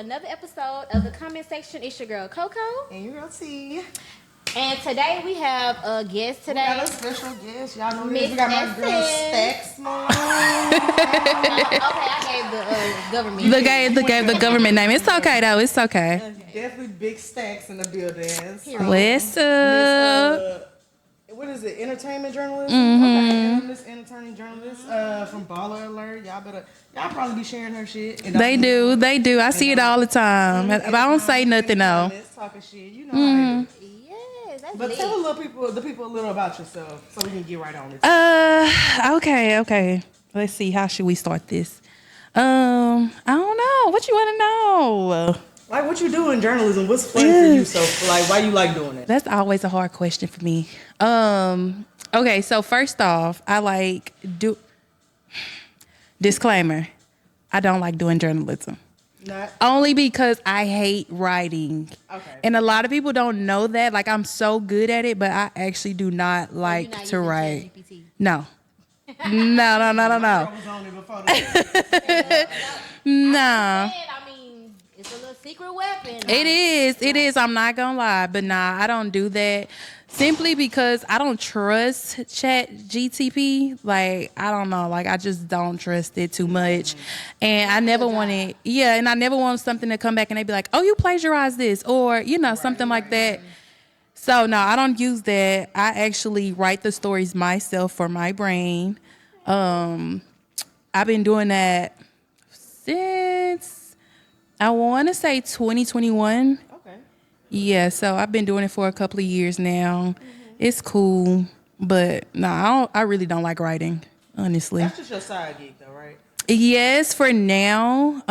another episode of the comment section. It's your girl Coco. And your girl T. And today we have a guest today. We got a special guest. Y'all know this. We got my girl Stacks. Okay, I gave the government. Gave the government name. It's okay though. It's okay. Definitely big Stacks in the building. What's up? What is it? Entertainment journalist? Okay, entertaining journalist from Baller Alert. Y'all probably be sharing her shit. They do. I see it all the time. But I don't say nothing though. Talking shit. You know how it is. But lit. tell the people a little about yourself so we can get right on it. Okay. Let's see. How should we start this? I don't know. What you want to know? Like, what you do in journalism? What's fun for you? So, like, why you like doing it? That's always a hard question for me. Okay. So first off, disclaimer. I don't like doing journalism. Not? Only because I hate writing. Okay. And a lot of people don't know that. Like, I'm so good at it, but I actually do not like to write. No. No. I was on it before that. No. I mean, it's a little secret weapon. It is. I'm not going to lie. But nah, I don't do that. Simply because I don't trust Chat GTP. Like, I don't know. Like, I just don't trust it too much. And I never wanted, and I never want something to come back and they be like, oh, you plagiarized this, or, something like that. So, no, I don't use that. I actually write the stories myself for my brain. I've been doing that since, I want to say 2021. Yeah, so I've been doing it for a couple of years now. It's cool, but I really don't like writing, honestly. That's just your side gig, though, right? Yes, for now,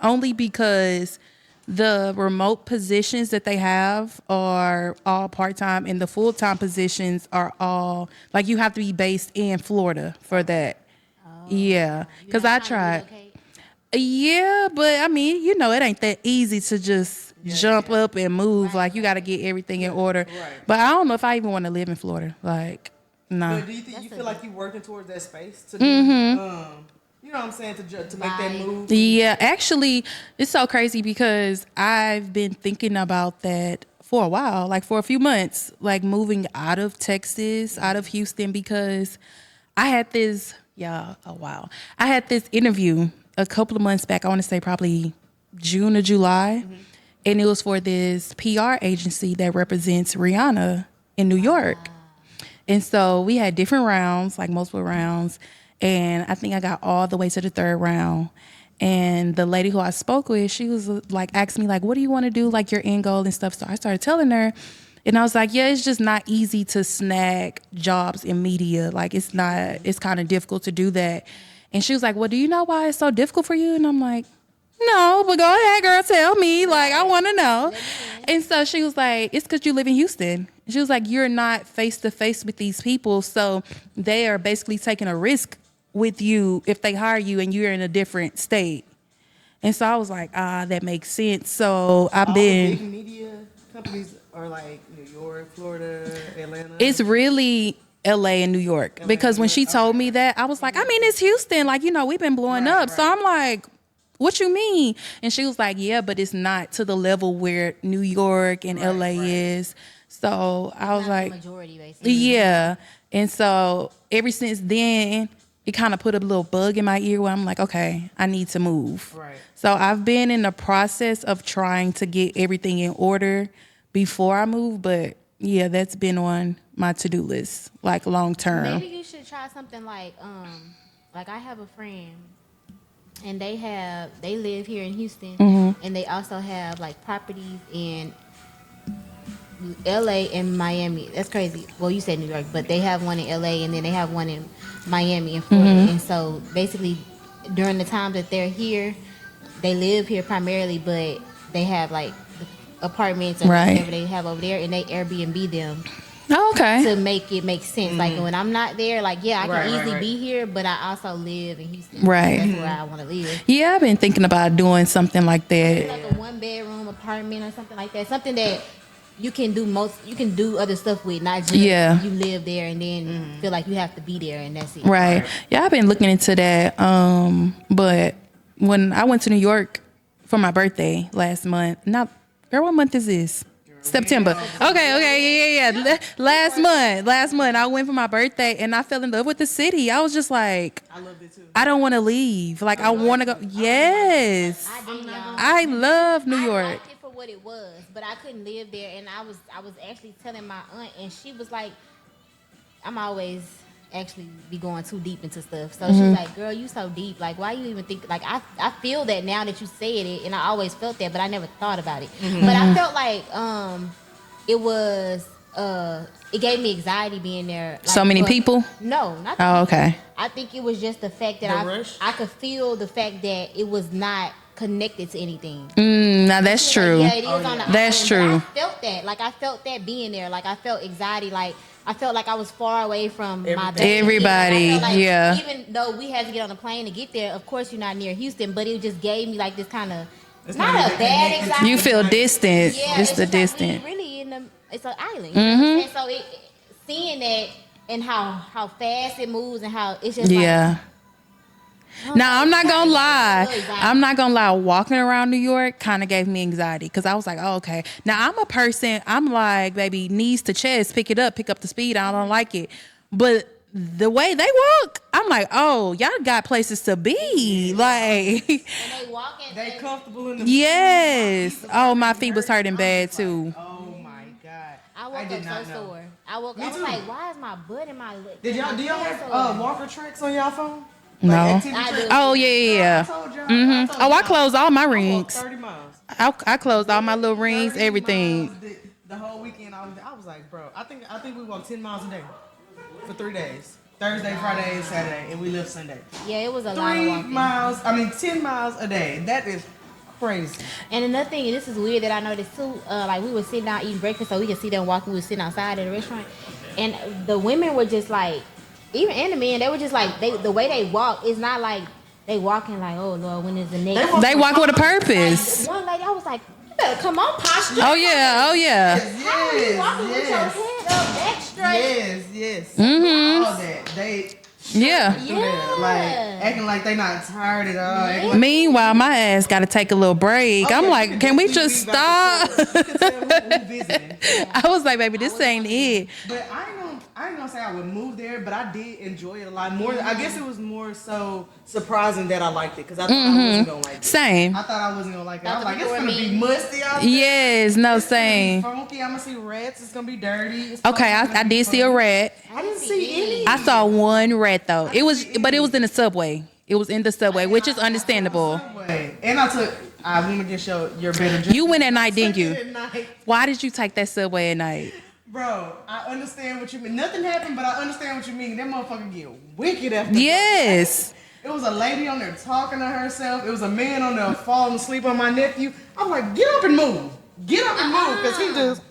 only because the remote positions that they have are all part-time, and the full-time positions are all, like, you have to be based in Florida for that. Oh, yeah, because I tried. Yeah, but, I mean, it ain't that easy to just jump up and move. Like, you got to get everything in order. Right. But I don't know if I even want to live in Florida. Like, no. But do you think you feel like you're working towards that space to do, you know what I'm saying, to make that move? Yeah, actually, it's so crazy because I've been thinking about that for a while, like for a few months, like moving out of Texas, out of Houston, because I had this, I had this interview a couple of months back. I want to say probably June or July. And it was for this PR agency that represents Rihanna in New York. And so we had different rounds, like multiple rounds. And I think I got all the way to the third round. And the lady who I spoke with, she was like, asking me, like, what do you want to do? Like, your end goal and stuff. So I started telling her. And I was like, yeah, it's just not easy to snag jobs in media. Like, it's kind of difficult to do that. And she was like, well, do you know why it's so difficult for you? And I'm like, no, but go ahead, girl, tell me. Like, I want to know. And so she was like, it's because you live in Houston. She was like, you're not face-to-face with these people, so they are basically taking a risk with you if they hire you and you're in a different state. And so I was like, that makes sense. So I've been... Big media companies are like New York, Florida, Atlanta? It's really... LA and New York. Because when she told me that, I was like, I mean, it's Houston. Like, we've been blowing up. Right. So I'm like... What you mean? And she was like, yeah, but it's not to the level where New York and LA is. So I was like, the majority, basically. Yeah. And so ever since then, it kind of put a little bug in my ear where I'm like, okay, I need to move. Right. So I've been in the process of trying to get everything in order before I move. But yeah, that's been on my to-do list, like long term. Maybe you should try something like I have a friend. And they live here in Houston, and they also have like properties in LA and Miami. That's crazy. Well, you said New York, but they have one in LA, and then they have one in Miami and Florida. And so basically, during the time that they're here, they live here primarily, but they have like apartments or whatever they have over there, and they Airbnb them. Oh, okay. To make it make sense. Like, when I'm not there, like, I can easily be here, but I also live in Houston. Right. That's where I want to live. Yeah, I've been thinking about doing something like that. Like a 1-bedroom apartment or something like that. Something that you can do other stuff with, not just you live there and then feel like you have to be there and that's it. Right. Yeah, I've been looking into that. But when I went to New York for my birthday last month. Not, girl, what month is this? September. Okay, yeah. Last month, I went for my birthday and I fell in love with the city. I was just like, I loved it too. I don't want to leave. Like, I want to go. Yes, I did, y'all. I love New I York. liked it for what it was, but I couldn't live there. And I was actually telling my aunt, and she was like, I'm always actually be going too deep into stuff. So she was like, girl, you so deep. Like, why you even think, like, I feel that now that you said it, and I always felt that, but I never thought about it. But I felt like it was, it gave me anxiety being there. Like, So many people? No, not the Oh, people. okay. I think it was just the fact that The rush? I could feel the fact that it was not connected to anything. Now that's true. Yeah, it is on the That's island, true. but I felt that. Like, I felt that being there. Like, I felt anxiety. Like, I felt like I was far away from my baby. Everybody, Like, I felt like yeah. Even though we had to get on a plane to get there, of course you're not near Houston, but it just gave me like this kind of It's not not a even bad connected. anxiety. You feel distant. Yeah, It's the just like distant. we really in the. It's an island. You know what I'm saying? So seeing that and how fast it moves and how it's just Yeah. Now, I'm not gonna lie. Really anxiety. I'm not gonna lie. Walking around New York kind of gave me anxiety because I was like, oh, okay. Now, I'm a person, I'm like, baby, knees to chest, pick up the speed. I don't like it. But the way they walk, I'm like, oh, y'all got places to be. Like, and they walking. They comfortable in the yes. Oh, my feet was hurting bad too. Oh my god. I woke did up not so know. sore. I was too. like, why is my butt and my lip? Do y'all have walker tracks on y'all phone? No. Activity I tracks? do. Oh, yeah. I told y'all. Oh, I closed all my I walked rings. 30 miles. I closed all my little rings, 30 everything. miles the whole weekend I was like, bro, I think we walked 10 miles a day for 3 days. Thursday, Friday, and Saturday, and we left Sunday. Yeah, it was a lot of 3 walking. miles, 10 miles a day. That is crazy. And another thing, and this is weird that I noticed too, like we were sitting out eating breakfast so we could see them walking. We were sitting outside at the restaurant. And the women were just like, even and the men, they were just like, the way they walk, it's not like they walking like, oh Lord, when is the next? They walk with a purpose. One lady, I was like, you better come on, posture. Oh, yeah. Oh, yeah. How are you walking with your head up, back straight? Yes. Mm-hmm. All that. They Yeah. do that. Like, acting like they not tired at all. Acting like, Meanwhile, my ass got to take a little break. I'm okay, like, can we just stop? You can tell who visiting. I was like, baby, this ain't it. But I ain't gonna say I would move there, but I did enjoy it a lot more. I guess it was more so surprising that I liked it because I thought I wasn't gonna like it. Same. I thought I wasn't gonna like it. I was Thought like, the it's people gonna were be mean. musty out there. Yes, no, It's gonna be same. funky. I'm gonna see rats. It's gonna be dirty. It's Okay, probably I gonna be did see a funny. rat. I didn't see any. I saw one rat though. It was in the subway. It was in the subway, which is understandable. Subway. And I went against your better judgment. You went at night, didn't you? At night. Why did you take that subway at night? Bro, I understand what you mean. Nothing happened, but I understand what you mean. That motherfucker get wicked after Yes. It was a lady on there talking to herself. It was a man on there falling asleep on my nephew. I'm like, get up and move. Get up and move. Because he just,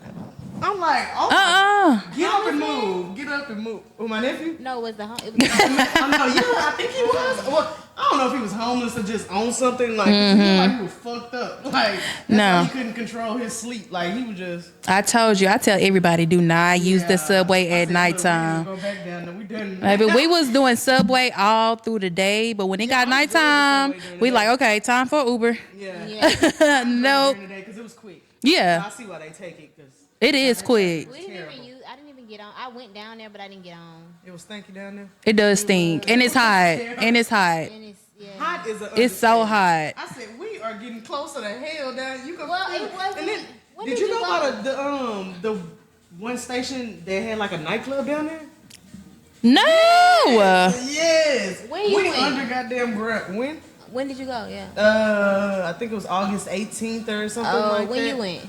I'm like, oh, get up and move. Get up and move. With my nephew? No, it was the it was I know, yeah, I think he was. Well, I don't know if he was homeless or just on something. Like, he looked like he was fucked up. Like, that's No. why he couldn't control his sleep. Like, he was just. I told you. I tell everybody, do not use the Yeah. subway I at said, nighttime. Look, we didn't go back down there. We done. Maybe we was doing subway all through the day, but when it got I was doing nighttime, Subway during the we day. like, okay, time for Uber. Yeah. yeah. Nope. Because it was quick. Yeah, I see why they take it because it is quick. We didn't even use. I didn't even get on. I went down there, but I didn't get on. it was stinky down there. It does stink, and it's hot, and it's hot. And it's Hot is a. It's so hot. I said we are getting closer to hell down. You can. Well, feel it wasn't- And then when did did you you know go? about the one station that had like a nightclub down there? No, Yes. Where you we went? under goddamn when? When did you go? Yeah. I think it was August 18th or something Oh, like when that. you went?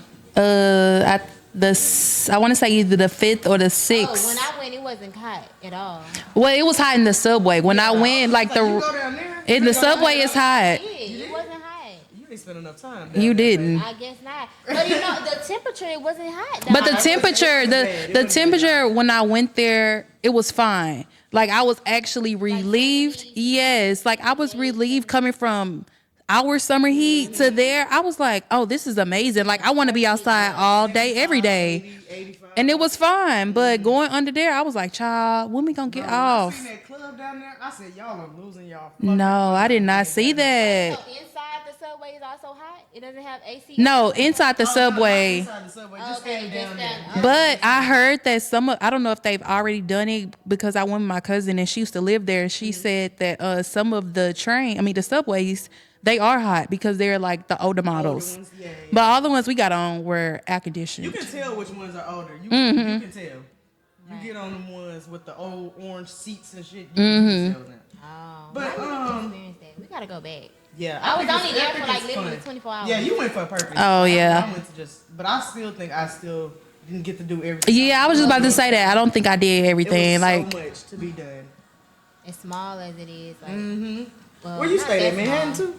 I want to say either the 5th or the Oh, 6th. when I went, it wasn't hot at all. Well, it was hot in the subway. When I went, like you the go down there. in the subway is hot. It wasn't hot. You didn't spend enough time. You didn't. I guess not. But you know, the temperature it wasn't hot. But the It temperature, wasn't bad. It the wasn't temperature when I went there, it was fine. Like I was actually relieved. 70? Yes, like I was relieved coming from our summer heat to there. I was like, oh, this is amazing. Like I want to be outside all day, every day. 85. And it was fine. But going under there, I was like, child, when we gonna get When I off? seen that club down there, I said, y'all are losing y'all. No, I did not see that. So inside the subway is also hot? It doesn't have AC? No, inside the subway. Inside the subway, just Okay, standing down there. just But I heard that I don't know if they've already done it because I went with my cousin and she used to live there. She said that some of the the subways, they are hot because they're like the older models. Ones, yeah. But all the ones we got on were air conditioned. You can tell which ones are older. You can tell. You get on them ones with the old orange seats and shit. You can tell them. Oh, But experience that. We gotta go back. yeah, I was think only it's- there I for think like it's literally fun. 24 hours. Yeah, you went for a purpose. Oh, yeah. I went to but I still think I still didn't get to do everything. Yeah, I was just about to say that. I don't think I did It everything. was Like, so much to be done. As small as it is. Like, well, Where you not stayed at that Manhattan small. too?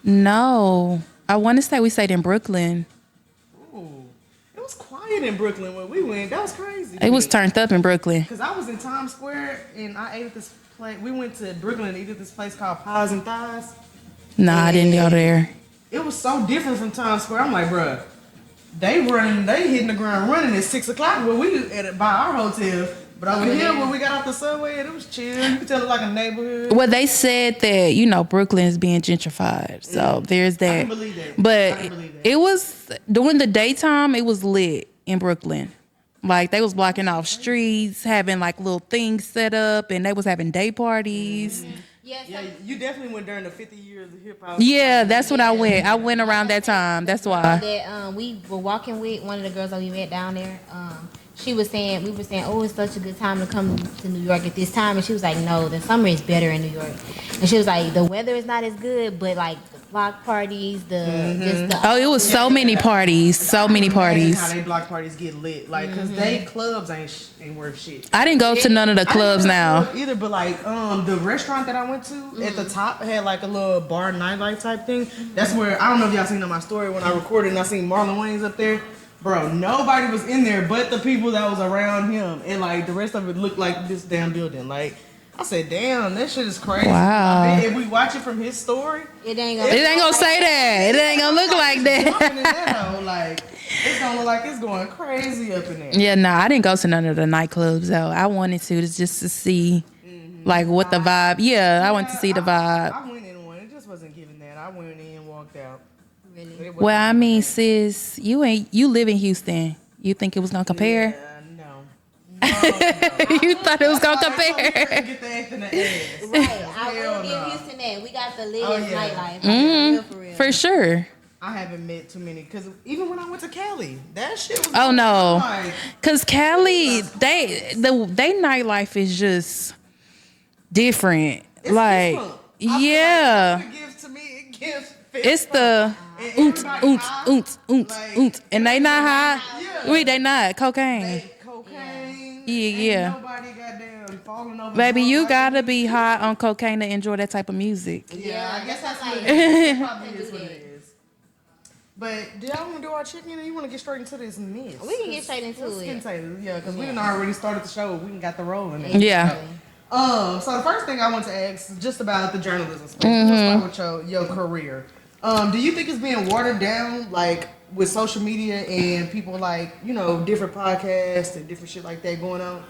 no. I want to say we stayed in Brooklyn. Ooh, it was quiet in Brooklyn when we went. That was crazy. It was turned up in Brooklyn. Because I was in Times Square and I ate at this place. We went to Brooklyn and ate at this place called Pies and Thighs. Nah, I didn't go there. It was so different from Times Square. I'm like, bruh, they hitting the ground running at 6 o'clock where we by our hotel. But over here, when we got off the subway, it was chill. You could tell it like a neighborhood. Well, they said that, Brooklyn is being gentrified. So there's that. I can believe that. But I can believe that. it was, during the daytime, it was lit in Brooklyn. Like, they was blocking off streets, having, like, little things set up, and they was having day parties. Yeah, Yeah, you definitely went during the 50 years of hip hop. Yeah, that's when I went. I went around that time. That's why. that we were walking with one of the girls that we met down there. We were saying, oh, it's such a good time to come to New York at this time, and she was like, no, the summer is better in New York. And she was like, the weather is not as good, but like the block parties, Oh, it was so many parties. So many parties. How they block parties get lit, like, cause they clubs ain't worth shit. I didn't go to none of the clubs now. Either, but like the restaurant that I went to at the top had like a little bar nightlife type thing. That's where I don't know if y'all seen on my story when I recorded and I seen Marlon Wayans up there. Bro, nobody was in there but the people that was around him, and like the rest of it looked like this damn building. Like I said, damn, that shit is crazy. Wow. I bet if we watch it from his story, It ain't gonna say that. It ain't gonna look like jumping in that. that hole, like it's gonna look like it's going crazy up in there. Yeah, no, I didn't go to none of the nightclubs though. I wanted to just to see like what the vibe. Yeah, I went to see the vibe. I went in one. It just wasn't giving that. I went in, walked out. Really? It wasn't Well, I mean, giving sis, you live in Houston. You think it was gonna that. compare? Yeah, no. You thought it was gonna That's why they told me compare? to get the act in the ass. Right. I Hell will give no. Houston that. We got the latest Oh, yeah. nightlife. For real, for real. For sure. I haven't met too many because even when I went to Cali, that shit was. Oh no, like, cause Cali, they nightlife is just different. it's like, goosebumps. I feel yeah. like it gives to me. It gives. fist It's the bumps. oons, Everybody oons, high, oons, oons, like, oons. And they not high. Yeah. Wait, they not. Cocaine. They cocaine. Yeah, ain't yeah. Nobody goddamn falling over. Baby, drunk you like gotta me. be high on cocaine to enjoy that type of music. Yeah, I guess that's what like- it is. It probably is what it is. But did y'all want to do our chicken, or you want to get straight into this mess? We can get straight into Let's get it. into it. Yeah, because we done already started the show. We done got the rolling. Yeah. So the first thing I want to ask is just about the journalism space. Mm-hmm. Let's start with your career. Do you think it's being watered down, like with social media and people like different podcasts and different shit like that going on?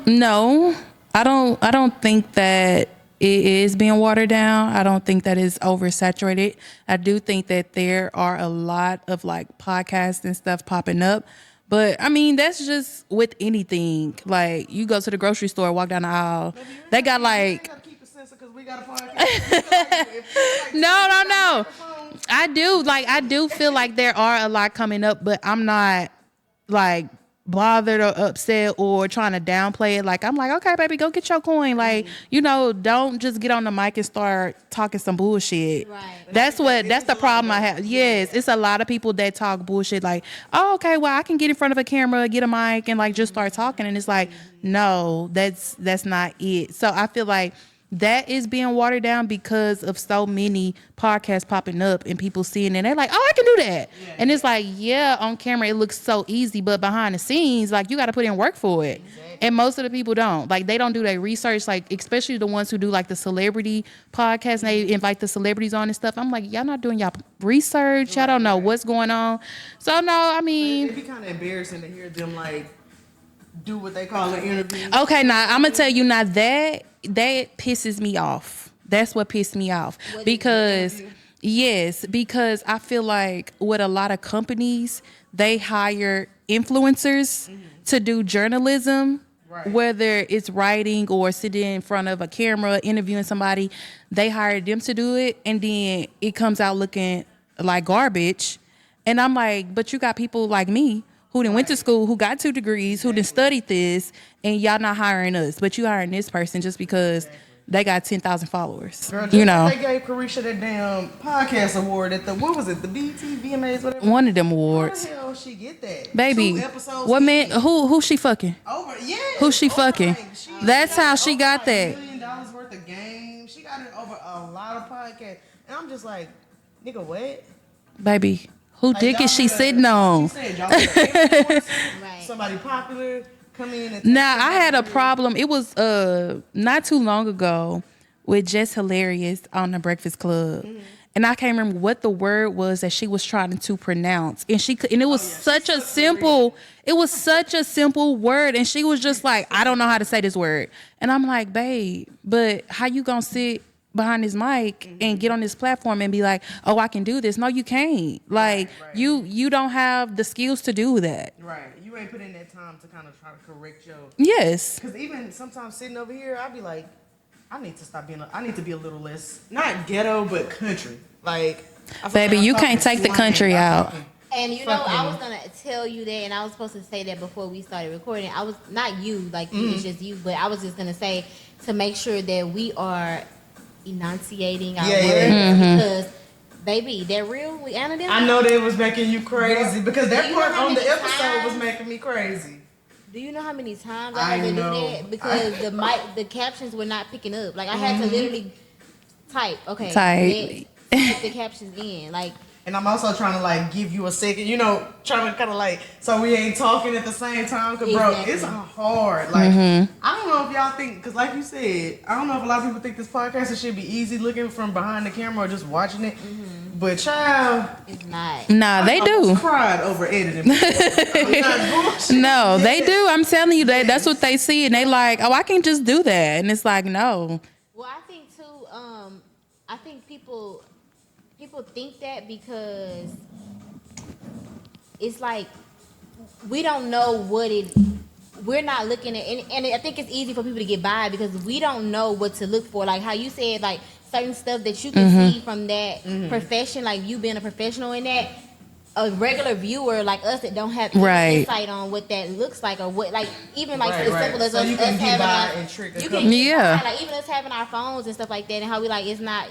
No. I don't think that it is being watered down. I don't think that it's oversaturated. I do think that there are a lot of like podcasts and stuff popping up. But I mean, that's just with anything. Like you go to the grocery store, walk down the aisle. They got like gotta keep it sensitive because we got a podcast. no. I do feel like there are a lot coming up, but I'm not like bothered or upset or trying to downplay it. Like I'm like, okay, baby, go get your coin. Like, don't just get on the mic and start talking some bullshit. Right. That's the problem I have. Yes, it's a lot of people that talk bullshit like, oh, okay, well, I can get in front of a camera, get a mic and like just start talking. And it's like, no, that's not it. So I feel like that is being watered down because of so many podcasts popping up and people seeing it. And they're like, oh, I can do that. Yeah. And it's like, yeah, on camera, it looks so easy. But behind the scenes, like, you got to put in work for it. Exactly. And most of the people don't. Like, they don't do their research. Like, especially the ones who do, like, the celebrity podcast. And they invite the celebrities on and stuff. I'm like, y'all not doing y'all research. Y'all don't know what's going on. So, no, I mean. It'd be kind of embarrassing to hear them, like, do what they call an interview. Okay, now, I'm going to tell you, now that pisses me off That's what pissed me off. Because because I feel like with a lot of companies, they hire influencers to do journalism. Right. Whether it's writing or sitting in front of a camera, interviewing somebody, they hire them to do it, and then it comes out looking like garbage. And I'm like, but you got people like me who done went to school, who got 2 degrees, who done studied this, and y'all not hiring us, but you hiring this person just because they got 10,000 followers. Girl, you know, they gave Carisha that damn podcast award at the what was it, the BET, VMAs, whatever. One of them awards. How the hell she get that? Baby, 2 episodes what man? Who she fucking? Over, yeah. Who she fucking? That's how she got that. $1 million worth of games. She got it over a lot of podcasts, and I'm just like, nigga, what? Baby, who like, dick is she sitting on? She said, y'all right. Somebody popular. Now I had a problem. It was not too long ago with Jess Hilarious on the Breakfast Club, and I can't remember what the word was that she was trying to pronounce, and it was such a simple word, and she was just like, I don't know how to say this word, and I'm like, babe, but how you gonna sit behind this mic and get on this platform and be like, oh, I can do this? No, you can't. Like you don't have the skills to do that. Right. You ain't put in that time to kind of try to correct your. Yes. Because even sometimes sitting over here, I'd be like, I need to be a little less, not ghetto, but country. Like, baby, you can't take the country out. And you know, I was gonna tell you that, and I was supposed to say that before we started recording. I was not you, like it's just you, but I was just gonna say to make sure that we are enunciating our words because. Baby, that real with Anna them? I know that was making you crazy because that part on the episode was making me crazy. Do you know how many times I had to do that? Because the captions were not picking up. Like I had to literally type the captions in. Like, and I'm also trying to like give you a second, you know, trying to kind of like so we ain't talking at the same time. Cause bro, it's hard. Like I don't know if y'all think, cause like you said, I don't know if a lot of people think this podcast should be easy looking from behind the camera or just watching it. But child, it's not. Nah, they do. Cried over editing. No, they do. I'm telling you that that's what they see, and they like, oh, I can just do that, and it's like, no. Well, I think too. I think people think that because it's like we don't know what it. We're not looking at, and I think it's easy for people to get by because we don't know what to look for. Like how you said, like certain stuff that you can see from that profession, like you being a professional in that. A regular viewer like us that don't have any insight on what that looks like or what, like even like as simple as so us having like even us having our phones and stuff like that, and how we like it's not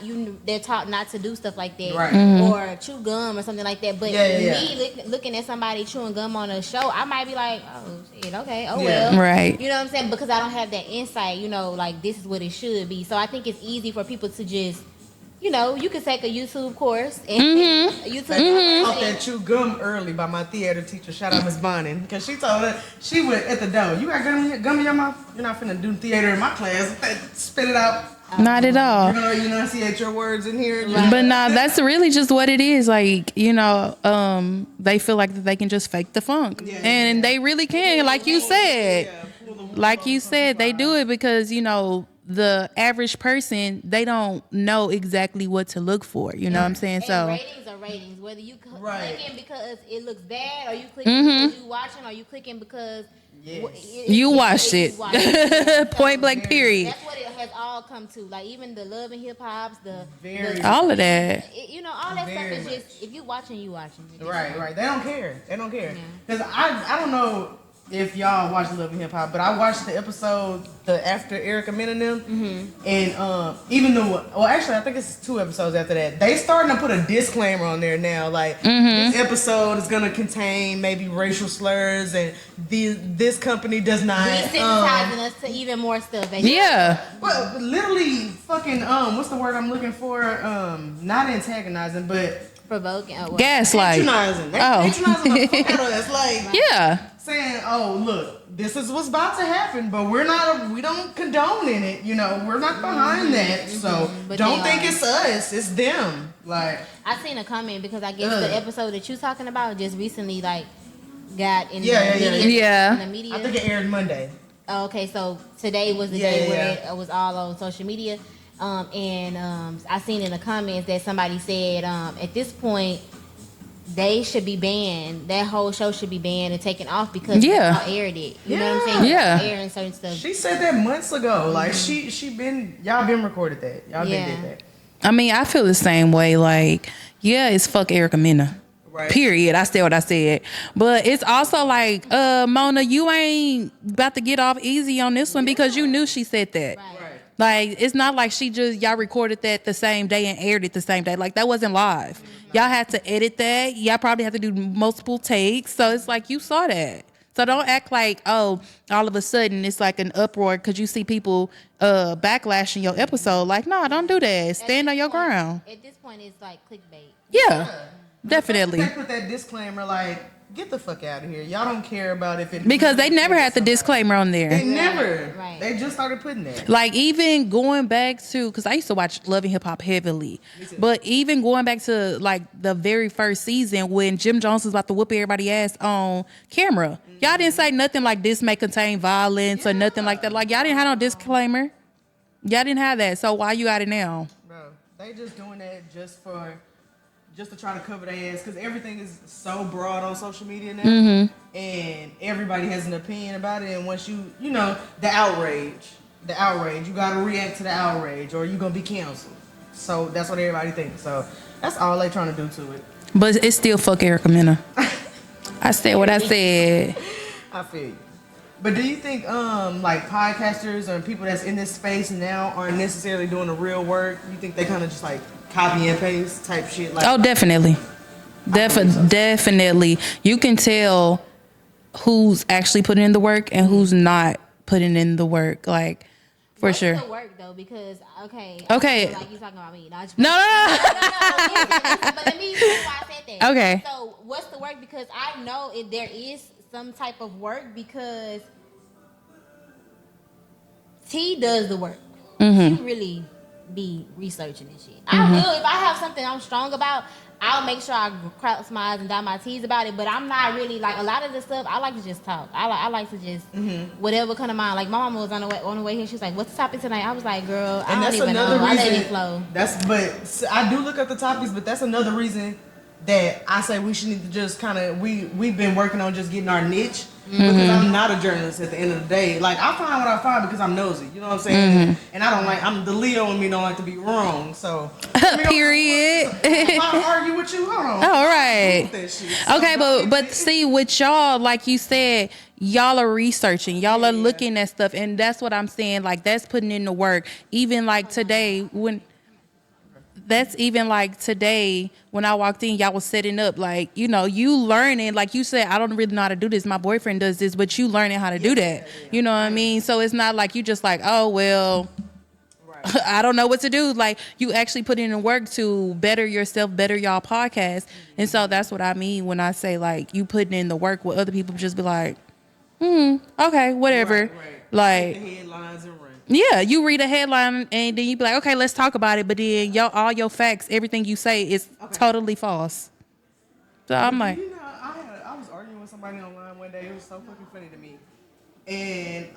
they're taught not to do stuff like that or chew gum or something like that. But me looking at somebody chewing gum on a show, I might be like, oh shit, okay, oh well, right. You know what I'm saying? Because I don't have that insight, you know, like this is what it should be. So I think it's easy for people to just. You know, you could take a YouTube course and I taught that chew gum early by my theater teacher. Shout out Miss Bonnie, because she told her she went at the door. You got gum in your mouth? You're not finna do theater in my class. Spit it out. Not at all. You know, you enunciate your words in here. But nah, that's really just what it is. Like, you know, they feel like that they can just fake the funk, and they really can. Like you said, they do it because you know. The average person, they don't know exactly what to look for. You know what I'm saying? And so ratings are ratings. Whether you clicking because it looks bad, or you clicking because you watching, or you clicking because you watched it. Point blank. Period. That's what it has all come to. Like even the Love and Hip Hops, the all of that. You know, all that stuff is just if you watching, you watching. Right. They don't care. Because I don't know. If y'all watch Love and Hip Hop, but I watched the episode after Erica Mena and them, and even though, well, actually, I think it's 2 episodes after that. They starting to put a disclaimer on there now, like this episode is gonna contain maybe racial slurs, and this company does not. Desensitizing us to even more stuff. Basically. Yeah. Well, literally, fucking what's the word I'm looking for? Not antagonizing, but provoking. Gaslight. Patronizing. Patronizing the fuck out of us, like saying, "Oh, look, this is what's about to happen, but we don't condone in it. You know, we're not behind that. So don't think it's us, it's them." Like I seen a comment because I guess the episode that you talking about just recently like got in the media. I think it aired Monday. Oh, okay, so today was the day where it was all on social media. I seen in the comments that somebody said at this point they should be banned. That whole show should be banned and taken off because y'all aired it. You know what I'm saying? Yeah. Airing certain stuff. She said that months ago. Like y'all been recorded that. Y'all been did that. I mean, I feel the same way. Like, yeah, it's fuck Erica Mena. Right. Period. I said what I said. But it's also like, Mona, you ain't about to get off easy on this one because you knew she said that. Right. Like, it's not like y'all recorded that the same day and aired it the same day. Like, that wasn't live. Y'all had to edit that. Y'all probably had to do multiple takes. So it's like, you saw that. So don't act like, oh, all of a sudden it's like an uproar because you see people backlashing your episode. Like, no, don't do that. Stand on your ground. At this point, it's like clickbait. Yeah. Definitely. They put that disclaimer like, get the fuck out of here. Y'all don't care about if it... Because they never had the disclaimer on there. They never. Right. They just started putting that. Like, even going back to... Because I used to watch Love and Hip Hop heavily. But even going back to, like, the very first season when Jim Jones was about to whoop everybody's ass on camera. Y'all didn't say nothing like this may contain violence or nothing like that. Like, y'all didn't have no disclaimer. Y'all didn't have that. So why you got it now? Bro, they just doing that just to try to cover their ass because everything is so broad on social media now, and everybody has an opinion about it. And once you know, the outrage, you gotta react to the outrage, or you're gonna be canceled. So that's what everybody thinks. So that's all they trying to do to it. But it's still fuck Erica Mena. I said what I said. I feel you. But do you think like podcasters or people that's in this space now aren't necessarily doing the real work? You think they kind of just like copy and paste type shit? Like, oh, definitely. Definitely. You can tell who's actually putting in the work and who's not putting in the work. Like, for sure. What's the work though? Because okay. Like you talking about me? No. Listen, but let me tell you why I said that. Okay. So what's the work? Because I know there is some type of work because T does the work. She really be researching and shit. I will. If I have something I'm strong about, I'll make sure I cross my I's and dot my T's about it. But I'm not really like a lot of the stuff. I like to just talk. I like to just whatever come to mind. Like my mama was on the way here. She was like, "What's the topic tonight?" I was like, "Girl, I don't even know. I let it flow." But I do look up the topics. But that's another reason that I say we should need to just kind of we've been working on just getting our niche. Because I'm not a journalist at the end of the day. Like, I find what I find because I'm nosy. You know what I'm saying? And I don't like, I'm the Leo in me don't like to be wrong. So, period. I'll argue with you. Hold on. All right. Okay, So, but see, with y'all, like you said, y'all are researching. Y'all are looking at stuff. And that's what I'm saying. Like, that's putting in the work. Even like today, when I walked in, y'all was setting up, like, you know, you learning, like you said, I don't really know how to do this. My boyfriend does this, but you learning how to do that. You know what I mean? So it's not like you just like, oh, well, I don't know what to do. Like, you actually put in the work to better yourself, better y'all podcast. And so that's what I mean when I say, like, you putting in the work where other people just be like, okay, whatever. Like, the headlines and run. Yeah, you read a headline and then you be like, okay, let's talk about it. But then all your facts, everything you say is totally false. So I'm like, you know, I was arguing with somebody online one day. It was so fucking funny to me. And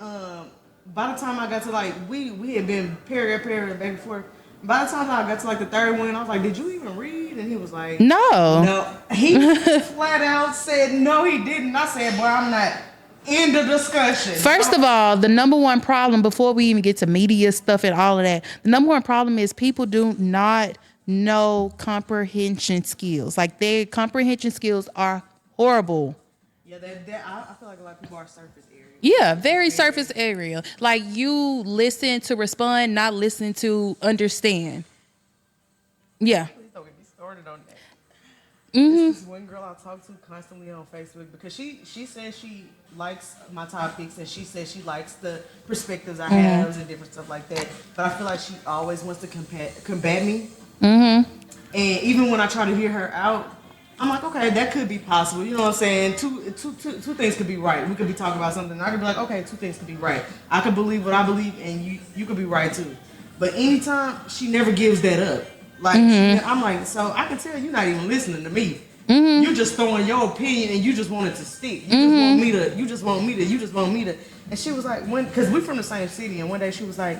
by the time I got to like, we had been paragraph back and forth. By the time I got to like the third one, I was like, did you even read? And he was like, no. He flat out said, no, he didn't. I said, boy, I'm not in the discussion. First of all, the number one problem before we even get to media stuff and all of that, the number one problem is people do not know comprehension skills. Like, their comprehension skills are horrible. Yeah, I feel like a lot of people are surface area. Yeah, very surface area. Like, you listen to respond, not listen to understand. Yeah. Please don't get me started on that. This is one girl I talk to constantly on Facebook because she says she likes my topics and she says she likes the perspectives I have and different stuff like that. But I feel like she always wants to combat me. And even when I try to hear her out, I'm like, okay, that could be possible. You know what I'm saying? Two things could be right. We could be talking about something. I could be like, okay, two things could be right. I could believe what I believe, and you could be right too. But anytime, she never gives that up. Like, I'm like, so I can tell you're not even listening to me. You just throwing your opinion, and you just want it to stick. You just want me to. And she was like, because we're from the same city, and one day she was like,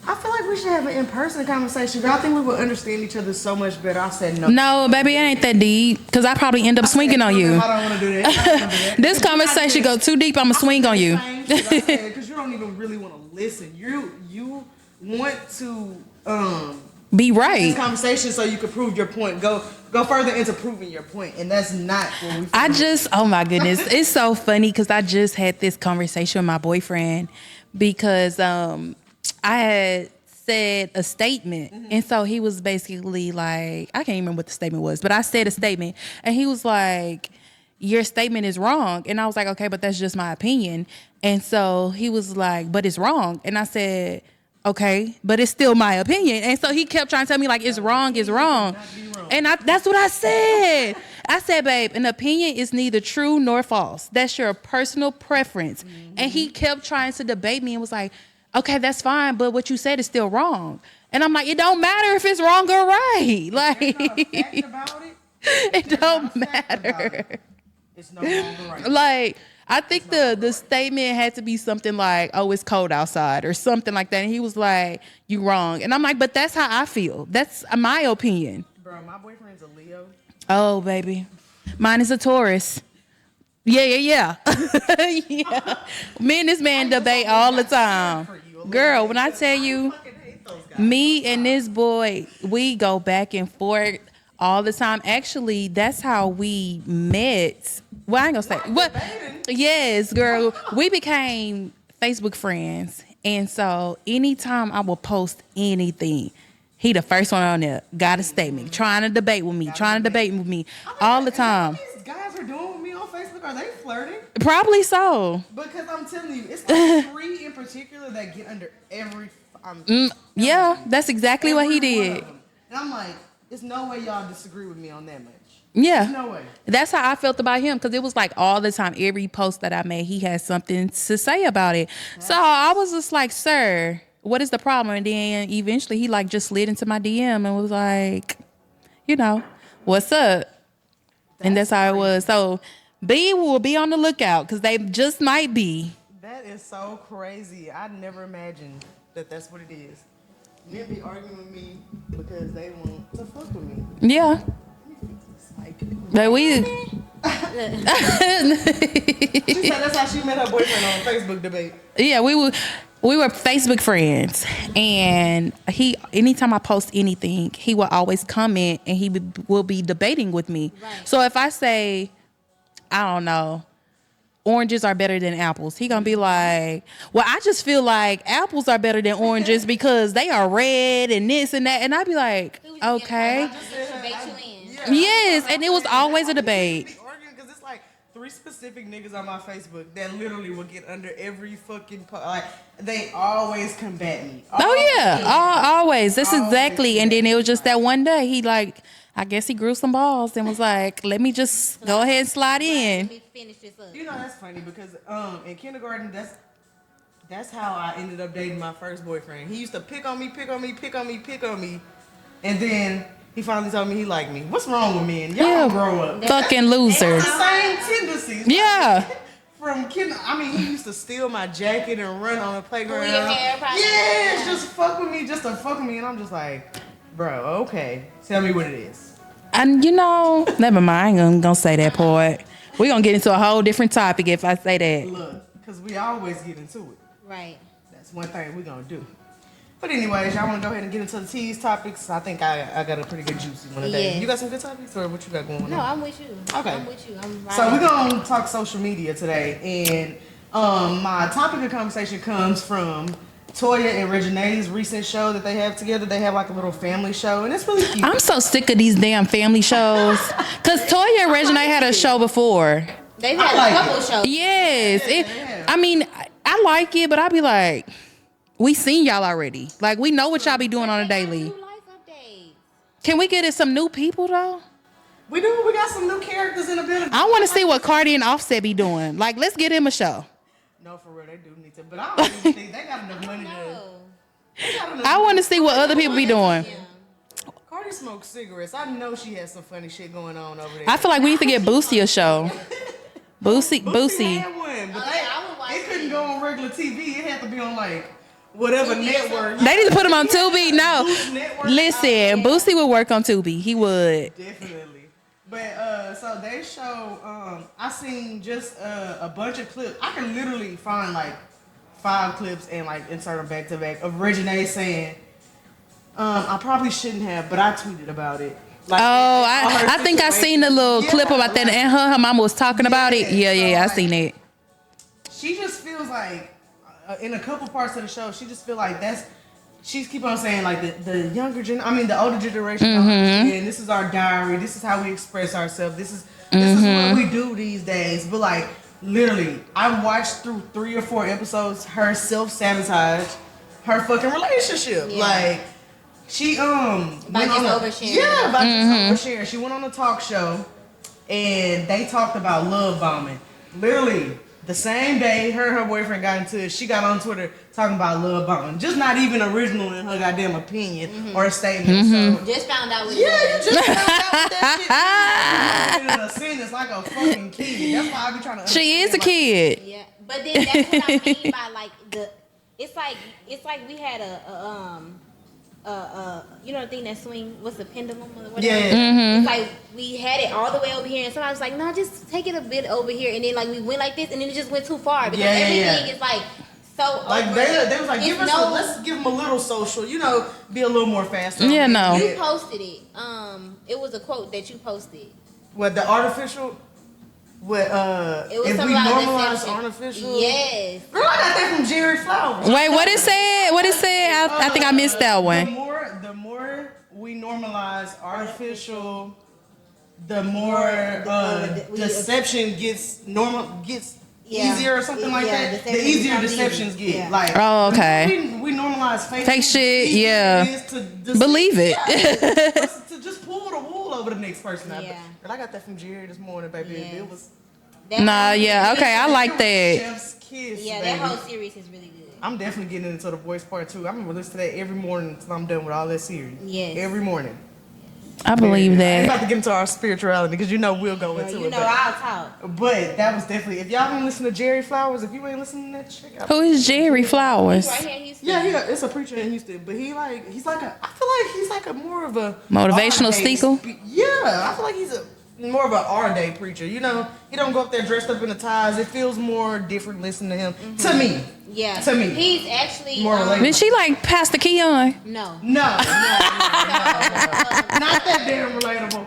I feel like like we should have an in-person conversation. I think we would understand each other so much better. I said no. No, baby, it ain't that deep. Because I probably end up swinging on you. I don't want to do that. I don't wanna do that. This conversation go too deep, I'm going to swing on you. Because you don't even really want to listen. You want to Be this right. conversation so you can prove your point. Go further into proving your point, and that's not what we. Oh my goodness, it's so funny because I just had this conversation with my boyfriend because I had said a statement, and so he was basically like, I can't remember what the statement was, but I said a statement, and he was like, your statement is wrong, and I was like, okay, but that's just my opinion, and so he was like, but it's wrong, and I said, okay, but it's still my opinion. And so he kept trying to tell me, like, it's wrong. And that's what I said. I said, babe, an opinion is neither true nor false. That's your personal preference. Mm-hmm. And he kept trying to debate me and was like, okay, that's fine, but what you said is still wrong. And I'm like, it don't matter if it's wrong or right. Like, it don't matter. It's no longer right. Like, I think the statement had to be something like, oh, it's cold outside or something like that. And he was like, you wrong. And I'm like, but that's how I feel. That's my opinion. Bro, my boyfriend's a Leo. Oh, baby. Mine is a Taurus. Yeah. Yeah. Me and this man debate all the time. Girl, when I tell you, me and this boy, we go back and forth all the time. Actually, that's how we met. Well, I ain't gonna say what. Yes, girl. We became Facebook friends, and so anytime I will post anything, he the first one on there. Got a statement, trying to debate with me, all the time. What these guys are doing with me on Facebook? Are they flirting? Probably so. Because I'm telling you, it's like 3 in particular that get under every. Yeah, that's exactly what he did. And I'm like, there's no way y'all disagree with me on that much. Yeah. There's no way. That's how I felt about him because it was like all the time, every post that I made, he had something to say about it. So I was just like, sir, what is the problem? And then eventually he like just slid into my DM and was like, what's up? And that's how it was. So B will be on the lookout because they just might be. That is so crazy. I never imagined that that's what it is. Men be arguing with me because they want to fuck with me. Yeah. But we. She said that's how she met her boyfriend on a Facebook debate. Yeah, we were Facebook friends, and anytime I post anything, he will always comment and he will be debating with me. Right. So if I say, I don't know, oranges are better than apples, he gonna be like, well, I just feel like apples are better than oranges because they are red and this and that, and I'd be like, okay. Yes, and it was always a debate. Because it's like 3 specific niggas on my Facebook that literally will get under every fucking post. Like, they always combat me. Always. That's exactly. And then it was just that one day he like, I guess he grew some balls and was like, let me just go ahead and slide in. Let me finish this up. That's funny because in kindergarten, that's how I ended up dating my first boyfriend. He used to pick on me, and then he finally told me he liked me. What's wrong with men? Y'all grow up. Fucking loser. The same tendencies. Yeah. From kinder, he used to steal my jacket and run on the playground. Pull your hair, probably. Yes, just fuck with me, and I'm just like, bro, okay, tell me what it is. And never mind. I ain't gonna say that part. We're gonna get into a whole different topic if I say that. Look, because we always get into it. Right. That's one thing we're gonna do. But anyways, y'all want to go ahead and get into the tease topics? I think I got a pretty good juicy one today. Yeah. You got some good topics, or what you got going on? No, I'm with you. Okay. I'm with you. So we're gonna talk social media today, and my topic of conversation comes from Toya and Regine's recent show that they have together. They have like a little family show, and it's really cute. I'm so sick of these damn family shows. Cause Toya and Regine had a show before. They've had a couple shows. Yes. I like it, but I be like, we seen y'all already. Like, we know what y'all be doing on a daily. Life updates. Can we get it some new people though? We do. We got some new characters in the building. I want to see what Cardi and Offset be doing. Like, let's get him a show. No, for real, they do need to. But I don't even think they got enough money to. I want to see what other people be doing. Cardi smokes cigarettes. I know she has some funny shit going on over there. I feel like we need to get Boosie a show. Boosie. had one, but it couldn't go on regular TV. It had to be on like whatever network. They need to put him on Tubi. No, Boost Network. listen, Boosie would work on Tubi. He would. Definitely. But so they show. I seen just a bunch of clips. I can literally find like 5 clips and like insert them back to back of Reginae saying, "I probably shouldn't have, but I tweeted about it." Like, I think I seen a little clip about that, and her mama was talking about it. Yeah, I seen it. She just feels like, in a couple parts of the show, she just feel like she's keep on saying like the the older generation, and this is our diary, this is how we express ourselves, this is what we do these days. But like literally, I watched through 3 or 4 episodes her self-sabotage her fucking relationship. Yeah. Like she by just oversharing. Yeah, by just oversharing. She went on a talk show and they talked about love bombing. Literally the same day her and her boyfriend got into it, she got on Twitter talking about love bombing. Just not even original in her goddamn opinion or statement. So Just found out what you just found out what that shit is. In a sentence like a fucking kid. That's why I be trying to understand. She is a kid. Yeah, but then that's what I mean by like it's like we had you know the thing that swing, what's the pendulum or whatever? Yeah. It's like we had it all the way over here and somebody was like, no, just take it a bit over here, and then like we went like this and then it just went too far because everything is like so like over. they was like, let's give them a little social, be a little more faster. Yeah, no. You posted it. It was a quote that you posted. What, the artificial? What, It was if we something about normalize deception. artificial? Yes. Girl, I got that from Jerry Flowers. Wait, what it said? What it said? I think I missed that one. The more we normalize artificial, the more deception gets easier or something like that. The easier deceptions get. Yeah. Like, Oh, okay. We normalize Fake shit, yeah. Believe it. To just pull the wool over the next person. Yeah. But I got that from Jerry this morning, baby. Yes. It was Nah, yeah, okay, I like that. chef's kiss. Yeah, baby. that whole series is really good. I'm definitely getting into the voice part too. I'm gonna listen to that every morning until I'm done with all that series. Yes. Every morning. I believe I ain't that. about to get into our spirituality because we'll go into it. I'll talk. But that was definitely, if y'all don't listen to Jerry Flowers, if you ain't listening to that, check out. Who is Jerry Flowers? Right here in Houston. Yeah, it's a preacher in Houston, but I feel like he's like a more of a Motivational our-day speaker? Yeah, I feel like he's more of an our-day preacher. He don't go up there dressed up in the ties. It feels more different listening to him. To me. Yeah. To me. He's actually More relatable. Did she like Pastor Keon? No. No. Not that damn relatable.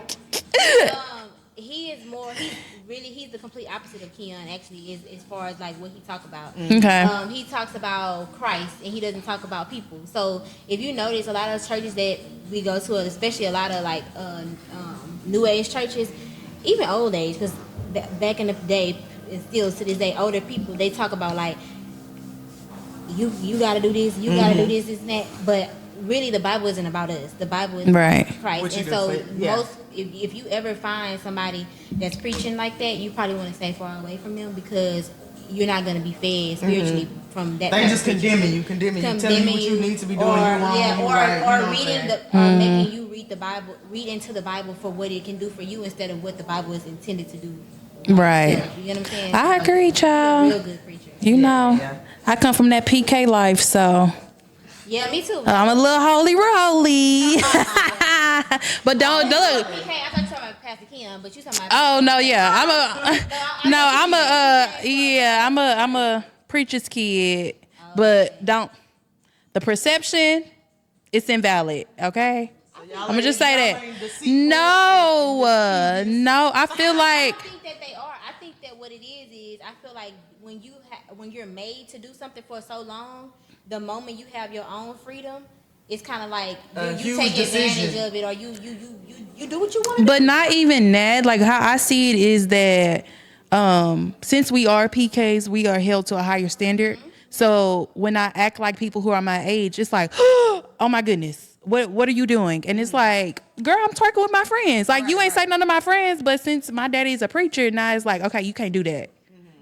He's the complete opposite of Keon actually as far as like what he talk about. Okay. He talks about Christ and he doesn't talk about people. So if you notice a lot of churches that we go to, especially a lot of like new age churches, even old age, because back in the day and still to this day, older people, they talk about like you gotta do this, you gotta do this and that, but really the Bible isn't about us. The Bible is Right. Christ. What you And so just said, yeah. if you ever find somebody that's preaching like that, you probably want to stay far away from them because you're not going to be fed spiritually from that. They type just of preaching. condemning you, telling you what you need to be doing. or, you're wrong, yeah, you're or right, or you know reading what I'm saying? making you read the Bible, read into the Bible for what it can do for you instead of what the Bible is intended to do. Right. Yeah, you know what I'm saying? I So, agree, child. Real good preacher. You know, Yeah. I come from that PK life, so Yeah, me too. I'm a little holy roly. But don't look. PK, I thought you were talking about Pastor Keon, but you talking about. Oh no, yeah, I'm a preacher's kid, but don't. The perception, it's invalid. Okay, I'm gonna just say that. No, I feel I like. don't think that they are. I think that what it is I feel like when you're made to do something for so long, the moment you have your own freedom, it's kind of like you take advantage of it, or you do what you want to do. But not even that. Like how I see it is that since we are PKs, we are held to a higher standard. Mm-hmm. So when I act like people who are my age, it's like, oh my goodness, what are you doing? And it's like, girl, I'm twerking with my friends. Like you ain't say none of my friends, but since my daddy's a preacher, now it's like, okay, you can't do that.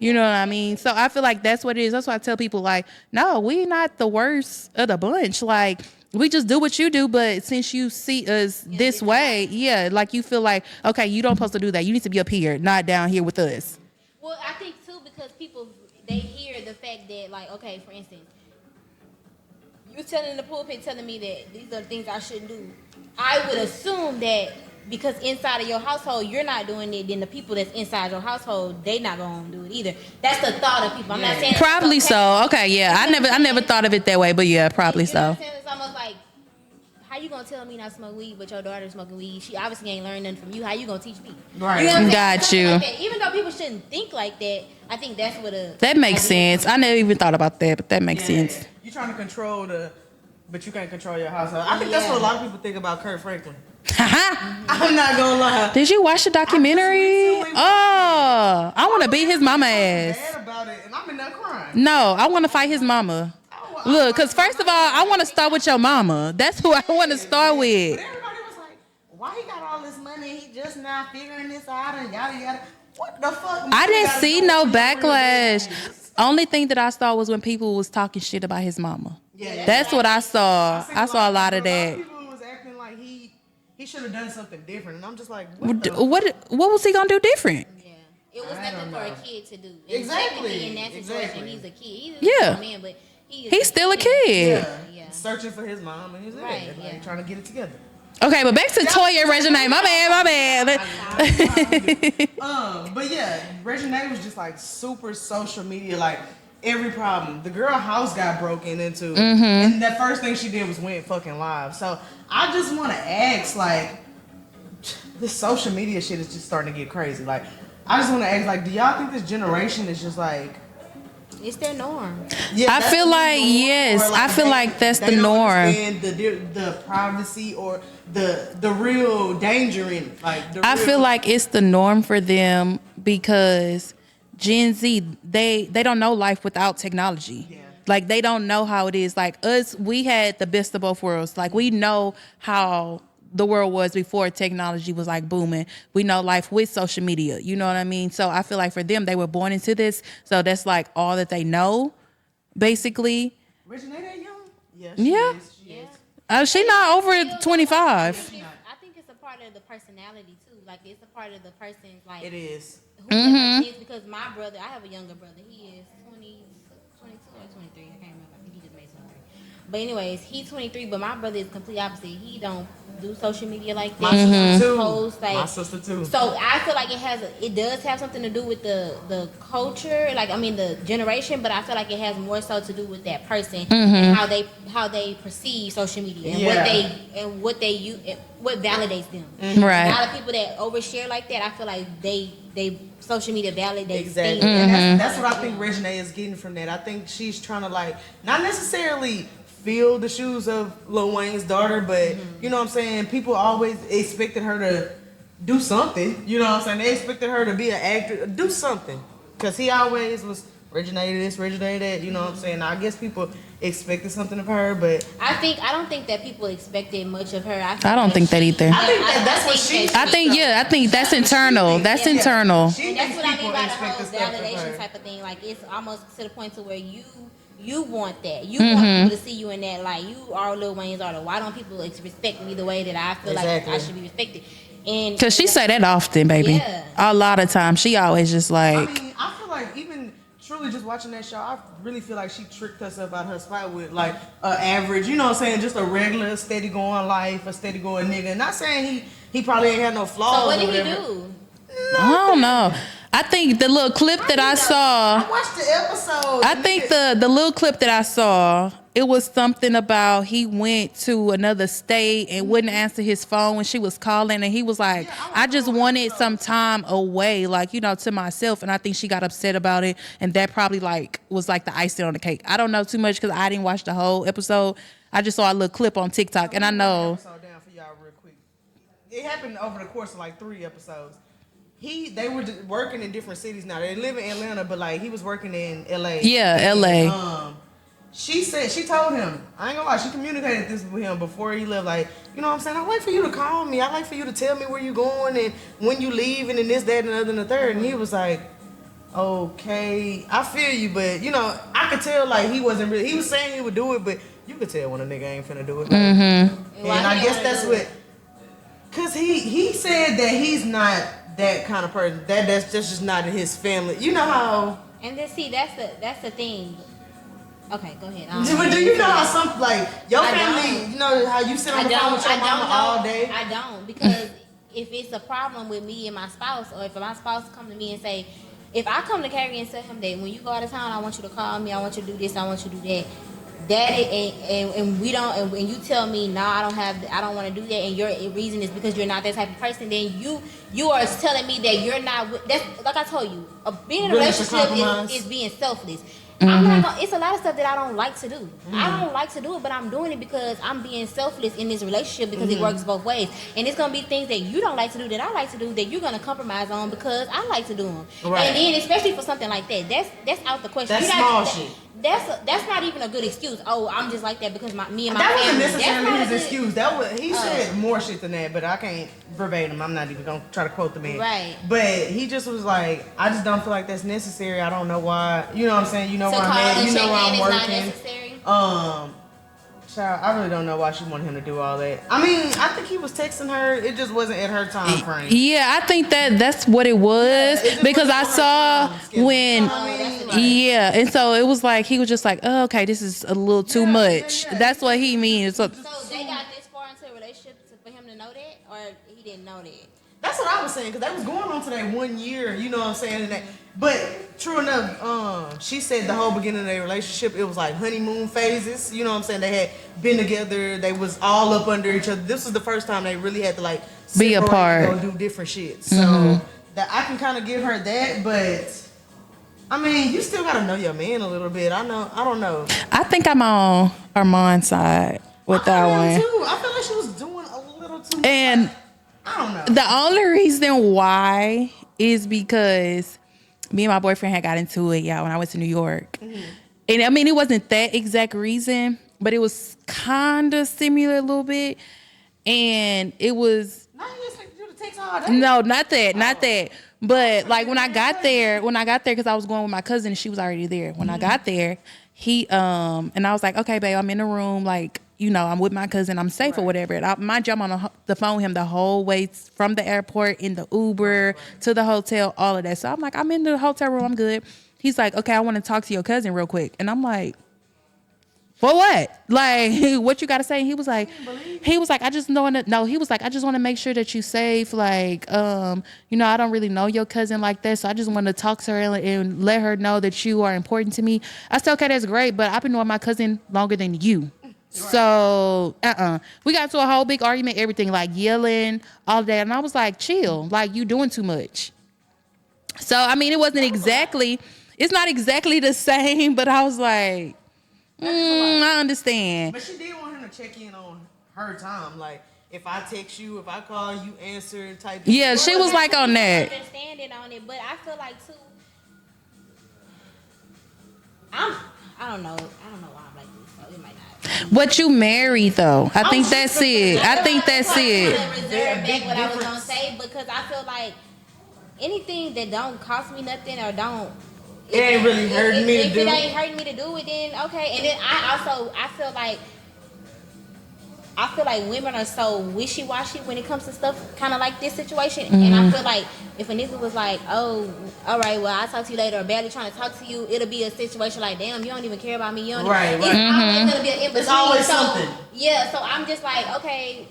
You know what I mean? So I feel like that's what it is. That's why I tell people like, no, we not the worst of the bunch. Like we just do what you do, but since you see us this way, yeah, like you feel like, okay, you don't supposed to do that. You need to be up here, not down here with us. Well, I think too because people they hear the fact that like, okay, for instance, you're telling the pulpit, telling me that these are the things I shouldn't do. I would assume that because inside of your household you're not doing it, then the people that's inside your household they not gonna do it either. That's the thought of people. I'm not saying probably so. Okay, yeah. I never thought of it that way, but yeah, probably you know so. what I'm saying? It's almost like, how you gonna tell me not to smoke weed, but your daughter's smoking weed? She obviously ain't learned nothing from you. How you gonna teach me? Right. You know what I'm saying? Got Something you. like that. Even though people shouldn't think like that, I think that's what That makes sense. I never even thought about that, but that makes sense. You're trying to control but you can't control your household. I think that's what a lot of people think about Kurt Franklin. I'm not gonna lie. Did you watch the documentary? I just Oh, I want to beat his mama ass. Mad about it, and I'm in there crying. No, I want to fight his mama. Look, because first of all, I want to start with your mama. That's who I want to start with. But everybody was like, why he got all this money? He just now figuring this out and yada yada. What the fuck? I didn't gotta see do no with your real backlash. business? Only thing that I saw was when people was talking shit about his mama. Yeah, That's what I saw. I saw a lot of A lot that. of people was acting like he should have done something different, and I'm just like, What was he gonna do different? Yeah. It was I nothing don't for a know. kid to do. And Exactly. technically in that situation, Exactly. he's a kid. He's a Yeah. grown man, but He's still a kid. Yeah. Searching for his mom and his dad, Right, like yeah. trying to get it together. Okay, but back to Toya and Regina. My bad. But yeah, Regina was just like super social media, like every problem. The girl house got broken into, and the first thing she did was went fucking live. So I just want to ask, like, this social media shit is just starting to get crazy. Like, I just want to ask, like, do y'all think this generation is just like? It's their norm. Yeah, I that's feel the like, norm, yes, or, I feel like that's they the don't norm. understand the privacy or the real danger in it. Like I feel like it's the norm for them because Gen Z, they don't know life without technology. Yeah. Like they don't know how it is. Like us, we had the best of both worlds. Like we know how the world was before technology was like booming. We know life with social media. You know what I mean? So I feel like for them, they were born into this. So that's like all that they know, basically. Regina that young? Yeah. Yeah. She is. She not over 25. I think it's a part of the personality too. Like it's a part of the person's like It is. who that person is. Because my brother, I have a younger brother. He is 22 or 23. I can't remember. I think he just made 23. But anyways, he's 23. But my brother is complete opposite. He don't do social media like that. My sister too. Post, like, My sister too. So I feel like it does have something to do with the culture, like I mean the generation, but I feel like it has more so to do with that person and how they perceive social media and what validates them. Right. A lot of people that overshare like that, I feel like they social media validates Exactly. things. And that's what I think Regina is getting from that. I think she's trying to like not necessarily fill the shoes of Lil Wayne's daughter, but you know what I'm saying? People always expected her to do something. You know what I'm saying? They expected her to be an actor, do something. Because he always was Regina this, Regina that, you know what I'm saying? I guess people expected something of her, but I don't think that people expected much of her. I don't think that either. I think that's what she I think that's internal. That's internal. She And that's thinks what I mean people by the expect whole the stuff of validation her. type of thing. Like it's almost to the point to where you want that. You want people to see you in that light. You are Lil Wayne's daughter. Why don't people respect me the way that I feel like I should be respected? And Cause she say that often, baby. Yeah. A lot of times, she always just I like, mean, I feel like even truly just watching that show, I really feel like she tricked herself out her spot with like an average, you know what I'm saying, just a regular steady going life, a steady going nigga. Not saying he probably ain't had no flaws. so what or did he whatever. do? I don't know. I think the little clip that I saw. I watched the episode. I think the little clip that I saw, it was something about he went to another state and wouldn't answer his phone when she was calling, and he was like, I just wanted some time away, like, you know, to myself. And I think she got upset about it, and that probably like was like the icing on the cake. I don't know too much because I didn't watch the whole episode. I just saw a little clip on TikTok, and I know. Episode down for y'all real quick. It happened over the course of like 3 episodes. They were just working in different cities now. They live in Atlanta, but like he was working in LA. Yeah, LA. She told him, I ain't gonna lie, she communicated this with him before he left, like, you know what I'm saying, I like for you to call me, I like for you to tell me where you going and when you leaving and this, that, and the other and the third. And he was like, okay, I feel you, but you know, I could tell like he wasn't really, he was saying he would do it, but you could tell when a nigga ain't finna do it. Like, and I guess that's what, cause he said that he's not that kind of person. That's just not in his family. You know how? And then see, that's the thing. Okay, go ahead. But do you know how some like your I family? don't. You know how you sit on the phone with your mama all day. I don't, because if it's a problem with me and my spouse, or if my spouse come to me and say, if I come to Carrie and tell him that when you go out of town, I want you to call me, I want you to do this, I want you to do that. And we don't, and you tell me, nah, I don't want to do that, and your reason is because you're not that type of person, then you are telling me that you're not. That's like I told you, being in a relationship is being selfless. I'm not gonna, it's a lot of stuff that I don't like to do. I don't like to do it, but I'm doing it because I'm being selfless in this relationship, because it works both ways. And it's gonna be things that you don't like to do that I like to do, that you're gonna compromise on because I like to do them. Right. And then especially for something like that, that's out the question. That's small shit. That's not even a good excuse. Oh, I'm just like that because me and my family. That wasn't necessarily his excuse. That was, he said more shit than that, but I can't verbatim. I'm not even gonna try to quote the man. Right. But he just was like, I just don't feel like that's necessary. I don't know why. You know what I'm saying? You know where I'm at. You know where I'm working. Child, I really don't know why she wanted him to do all that. I mean, I think he was texting her. It just wasn't at her time frame. Yeah, I think that's what it was, because I saw when, and so it was like he was just like, oh, okay, this is a little too much. That's what he means. So they got this far into a relationship for him to know that, or he didn't know that? That's what I was saying, because they was going on to that 1 year, you know what I'm saying? And that, but true enough, she said the whole beginning of their relationship, it was like honeymoon phases, you know what I'm saying? They had been together, they was all up under each other. This was the first time they really had to like be apart, and go do different shit. So that I can kind of give her that, but I mean, you still gotta know your man a little bit. I don't know. I think I'm on Armand's side with that one. Too. I feel like she was doing a little too much. And I don't know. The only reason why is because me and my boyfriend had got into it, when I went to New York. And I mean, it wasn't that exact reason, but it was kind of similar a little bit. And it was... No, not that. But like when I got there, because I was going with my cousin and she was already there. When I got there, he, and I was like, okay, babe, I'm in the room, like, you know, I'm with my cousin, I'm safe or whatever. And mind you, I'm on the phone with him the whole way from the airport, in the Uber, to the hotel, all of that. So I'm like, I'm in the hotel room, I'm good. He's like, okay, I want to talk to your cousin real quick. And I'm like, for what? Like, what you got to say? And he was like, I just want to make sure that you safe. Like, you know, I don't really know your cousin like that. So I just want to talk to her and let her know that you are important to me. I said, okay, that's great. But I've been knowing my cousin longer than you. So, we got into a whole big argument, everything, like yelling, all that. And I was like, chill, like you doing too much. So, I mean, it's not exactly the same, but I was like, I understand. But she did want him to check in on her time. Like, if I text you, if I call you, answer type. Yeah, she was like on that. Understanding on it, but I feel like too. I don't know why I'm like this, so it might not. But you married though. I think that's it. I reserve back what I was gonna say, because I feel like anything that don't cost me nothing or don't. It ain't really hurting me to do. If it ain't hurting me to do it, then okay. And then I feel like women are so wishy-washy when it comes to stuff kind of like this situation. And I feel like if a nigga was like, oh, all right, well, I'll talk to you later, or barely trying to talk to you, it'll be a situation like, damn, you don't even care about me. You don't even, it's always going to be an in-between. It's always something. Yeah, so I'm just like, okay,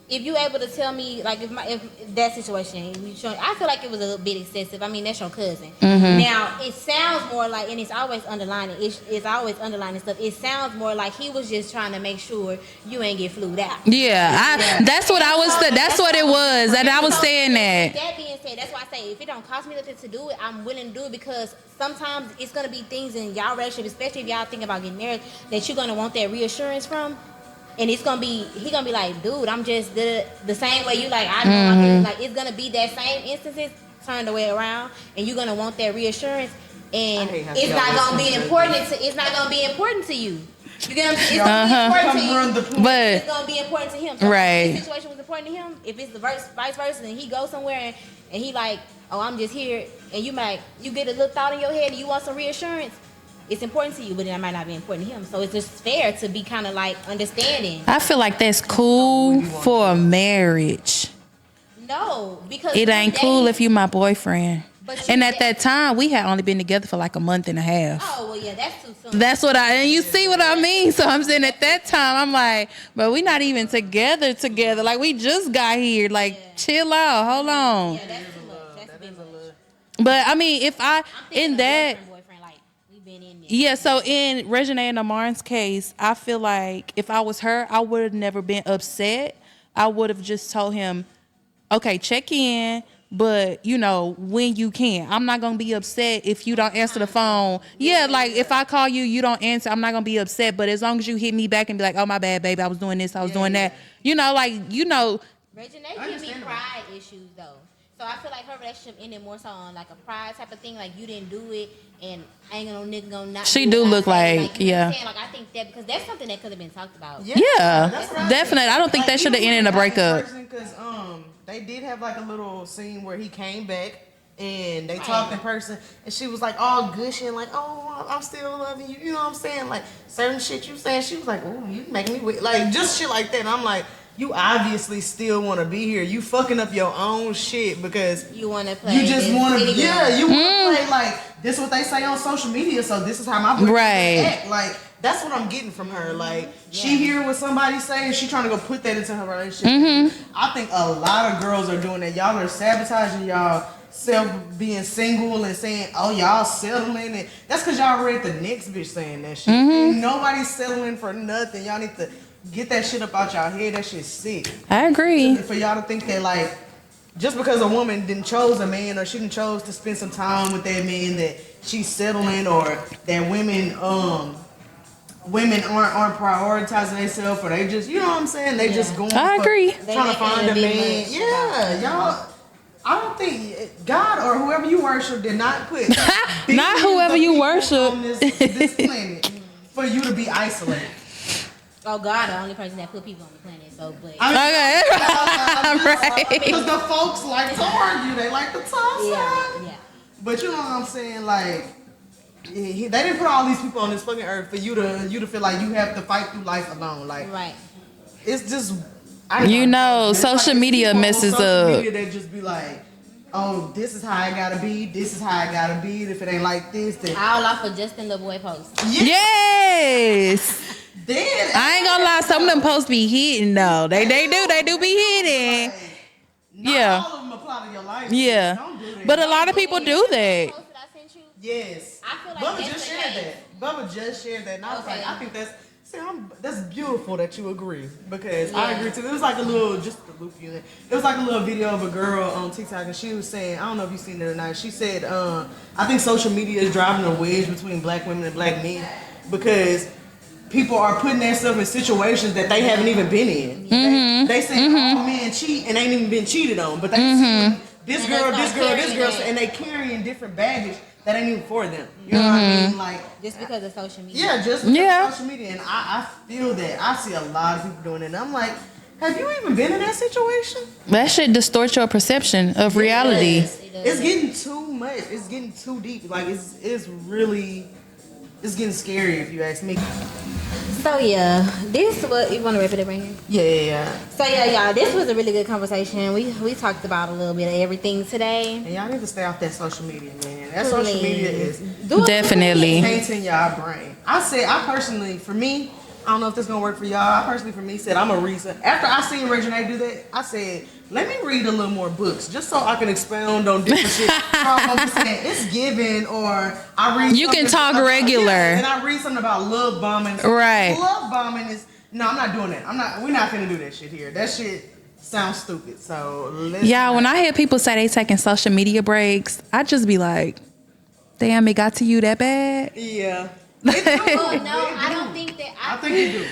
if you able to tell me, like, if that situation, I feel like it was a bit excessive. I mean, that's your cousin. Now, it sounds more like, and it's always underlining. It's always underlining stuff. It sounds more like he was just trying to make sure you ain't get flued out. That's what I was. That's what it was, and I was saying that. That being said, that's why I say if it don't cost me nothing to do it, I'm willing to do it, because sometimes it's gonna be things in y'all relationship, especially if y'all think about getting married, that you're gonna want that reassurance from. And he gonna be like, dude, I'm just the same way you like. I know, like it's gonna be that same instances turned the way around, and you're gonna want that reassurance, and it's not gonna be important. It's not gonna be important to you. You get what I'm saying? It's gonna be important to you, but it's gonna be important to him. So right. If the situation was important to him, if it's the vice versa, and he goes somewhere and he like, oh, I'm just here, and you get a little thought in your head, and you want some reassurance. It's important to you, but it might not be important to him. So it's just fair to be kind of like understanding. I feel like that's cool for a marriage. No, because it ain't cool if you my boyfriend. And at that time, we had only been together for like a month and a half. Oh, well, yeah, that's too soon. That's what and you see what I mean? So I'm saying at that time, I'm like, but we not even together. Like, we just got here. Like, chill out. Hold on. Yeah, that's too much. That's a bit much. But, I mean, if I'm thinking boyfriend, like, we been in there. Yeah, so in Regina and Amar's case, I feel like if I was her, I would have never been upset. I would have just told him, okay, check in. But, you know, when you can. I'm not going to be upset if you don't answer the phone. Yeah, like, if I call you, you don't answer, I'm not going to be upset. But as long as you hit me back and be like, oh, my bad, baby, I was doing this, I was doing that. You know, like, you know. Regina give me pride issues, though. So I feel like her relationship ended more so on, like, a pride type of thing. Like, you didn't do it, and I ain't gonna no nigga gonna not She do do it. look like, you know what I'm yeah. saying? Like, I think that, because that's something that could have been talked about. Yeah, definitely. I don't think that should have ended in a breakup. Because they did have like a little scene where he came back and they talked in person, and she was like all gushy and like, oh, I'm still loving you. You know what I'm saying? Like certain shit you saying, she was like, oh, you making me weak. Like just shit like that. And I'm like, you obviously still want to be here. You fucking up your own shit because you want to play. You just want to, yeah. You want to play like this. What they say on social media. So this is how my boyfriend act. Like that's what I'm getting from her. Like she hear what somebody say and she trying to go put that into her relationship. I think a lot of girls are doing that. Y'all are sabotaging y'all self being single and saying, oh, y'all settling. And that's because y'all read the next bitch saying that shit. Ain't nobody's settling for nothing. Y'all need to get that shit up out y'all head. That shit's sick. I agree. For y'all to think that like just because a woman didn't chose a man or she didn't chose to spend some time with that man that she's settling, or that women aren't prioritizing themselves, or they just, you know what I'm saying, they just going I agree. trying to find a man. Yeah, y'all. I don't think God or whoever you worship did not put not whoever you worship on this planet for you to be isolated. Oh, God, the only person that put people on the planet. So, but Okay. Right. Because the folks like to argue, they like to talk. yeah. But you know what I'm saying, like. They didn't put all these people on this fucking earth for you to feel like you have to fight through life alone. Like, right. It's just, social media messes social up. Media that just be like, oh, this is how I gotta be. This is how I gotta be. If it ain't like this, then all off of Justin LeBoy post. Yes. Then I ain't gonna lie, some of them posts be hitting though. They do be hitting. Not all of them apply to your life. Yeah. Don't do that. But a lot of people do that. Post that I sent you? Yes. I feel like Bubba just shared that. Bubba just shared that. And I was like, I think that's beautiful that you agree, because I agree too. It was like a little, just to loop you in. It was like a little video of a girl on TikTok, and she was saying, I don't know if you've seen it or not. She said, I think social media is driving a wedge between black women and black men, because people are putting themselves in situations that they haven't even been in. They say all men cheat and ain't even been cheated on, but they see this girl, and they carrying different baggage that ain't even for them. You know what I mean? Like just because of social media. Yeah, just because of social media. And I feel that. I see a lot of people doing it. And I'm like, have you even been in that situation? That shit distorts your perception of reality. It's getting too much. It's getting too deep. Like it's really, it's getting scary if you ask me. So yeah, this what you want to wrap it up right here. Yeah. So yeah, y'all, this was a really good conversation. We talked about a little bit of everything today. And y'all need to stay off that social media, man. That social media is definitely painting y'all brain. I personally, for me, I don't know if this is gonna work for y'all. I personally, for me, said I'm a reason. After I seen Regina do that, I said, let me read a little more books just so I can expound on different shit. I'm saying it's given, or I read. You can talk regular. And I read something about love bombing. Right. Love bombing is no. I'm not doing that. We're not gonna do that shit here. That shit sounds stupid. So when I hear people say they taking social media breaks, I just be like, damn, it got to you that bad? Yeah. No, I don't think that. I think you do.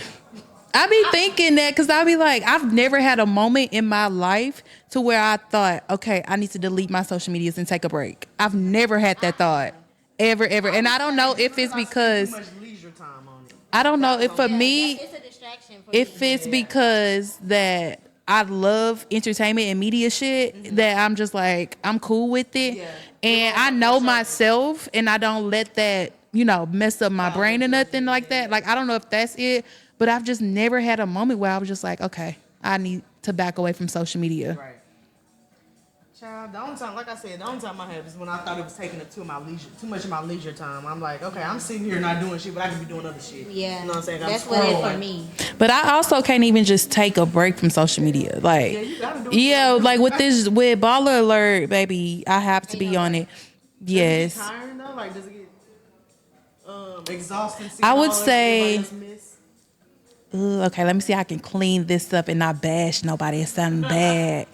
I be thinking that because I be like, I've never had a moment in my life to where I thought, okay, I need to delete my social medias and take a break. I've never had that thought. Ever. And I don't know if it's because, I don't know if for me, it's a distraction for if me. it's because that I love entertainment and media shit, that I'm just like, I'm cool with it. Yeah. And I know myself and I don't let that, mess up my brain or nothing like that. Like, I don't know if that's it. But I've just never had a moment where I was just like, okay, I need to back away from social media. Right. Child, the only time, like I said, the only time I have is when I thought it was taking up too much of my leisure time. I'm like, okay, I'm sitting here not doing shit, but I can be doing other shit. Yeah, you know what I'm saying? that's what it is for me. But I also can't even just take a break from social media. Like, You gotta do it. like with Baller Alert, baby, I have to be on it. Yes. Does it get tiring though? Like, does it get exhausting? I would say. Miss? Okay, let me see how I can clean this up and not bash nobody. It sounding bad.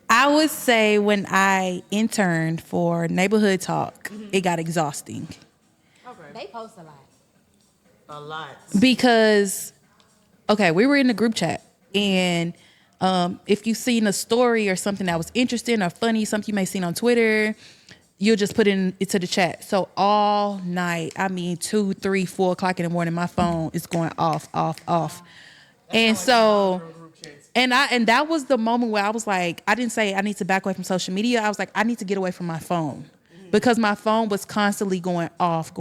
I would say when I interned for Neighborhood Talk, it got exhausting. Okay. They post a lot. A lot. Because, okay, we were in the group chat, and if you've seen a story or something that was interesting or funny, something you may have seen on Twitter, you'll just put it into the chat. So all night, 2, 3, 4 o'clock in the morning, my phone is going off. And so... And that was the moment where I was like, I didn't say I need to back away from social media. I was like, I need to get away from my phone because my phone was constantly going off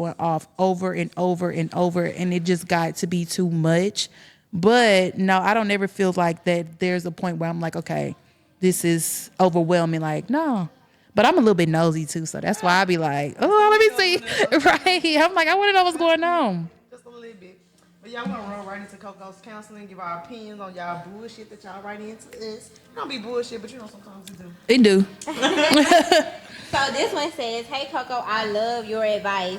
over and over and over. And it just got to be too much. But no, I don't ever feel like that there's a point where I'm like, okay, this is overwhelming. Like, no. But I'm a little bit nosy too. So that's why I be like, oh, let me see. Right. I'm like, I want to know what's going on. Just a little bit. But y'all want to roll right into Coco's counseling, give our opinions on y'all bullshit that y'all write into us. It don't be bullshit, but sometimes it do. It do. So this one says, hey Coco, I love your advice.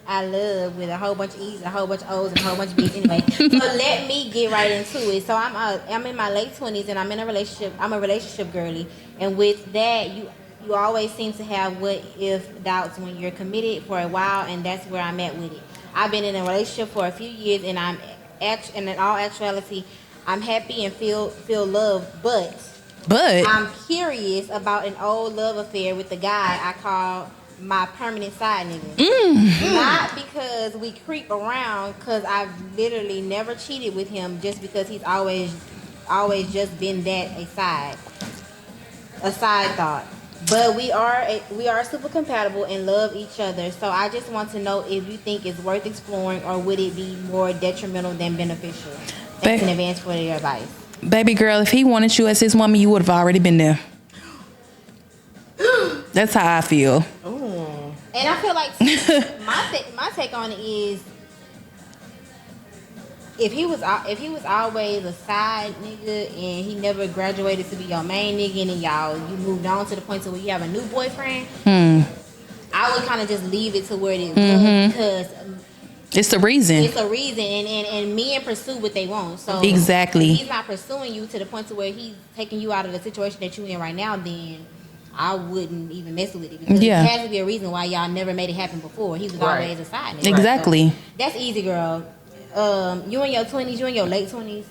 I love with a whole bunch of E's, a whole bunch of O's, and a whole bunch of B's. Anyway, so let me get right into it. So I'm in my late 20s and I'm in a relationship. I'm a relationship girly, and with that, you always seem to have what if doubts when you're committed for a while, and that's where I'm at with it. I've been in a relationship for a few years, and and in all actuality, I'm happy and feel loved, but I'm curious about an old love affair with the guy I call my permanent side nigga. Not because we creep around, because I've literally never cheated with him, just because he's always just been a side thought. But we are super compatible and love each other. So I just want to know if you think it's worth exploring, or would it be more detrimental than beneficial? Thanks in advance for your advice. Baby girl, if he wanted you as his woman, you would have already been there. That's how I feel. Ooh. And I feel like my take on it is, if he was always a side nigga and he never graduated to be your main nigga, and then you moved on to the point to where you have a new boyfriend, I would kind of just leave it to where it is, because it's a reason. It's a reason, and men pursue what they want. So exactly, if he's not pursuing you to the point to where he's taking you out of the situation that you're in right now, then I wouldn't even mess with it, because there has to be a reason why y'all never made it happen before. He was always a side nigga. Exactly. So that's easy, girl. You in your 20s, you in your late 20s,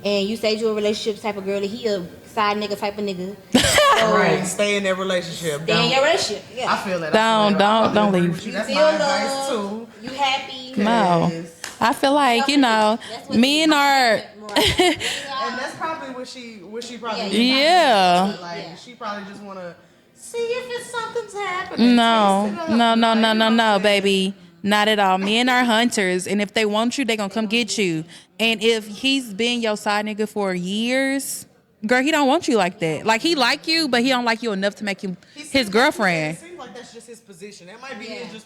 and you said you're a relationship type of girl. He a side nigga type of nigga. Right, stay in that relationship. Stay in your relationship. Yeah. I feel that. Don't leave. That's feel my advice too. You happy? No. I feel like, men are. And that's probably what she probably. Yeah. Like she probably just want to see if something's happening. No, baby. Not at all. Men are hunters, and if they want you, they gonna come get you. And if he's been your side nigga for years, girl, he don't want you like that. Like, he like you, but he don't like you enough to make you his girlfriend. It seems like that's just his position. That might be his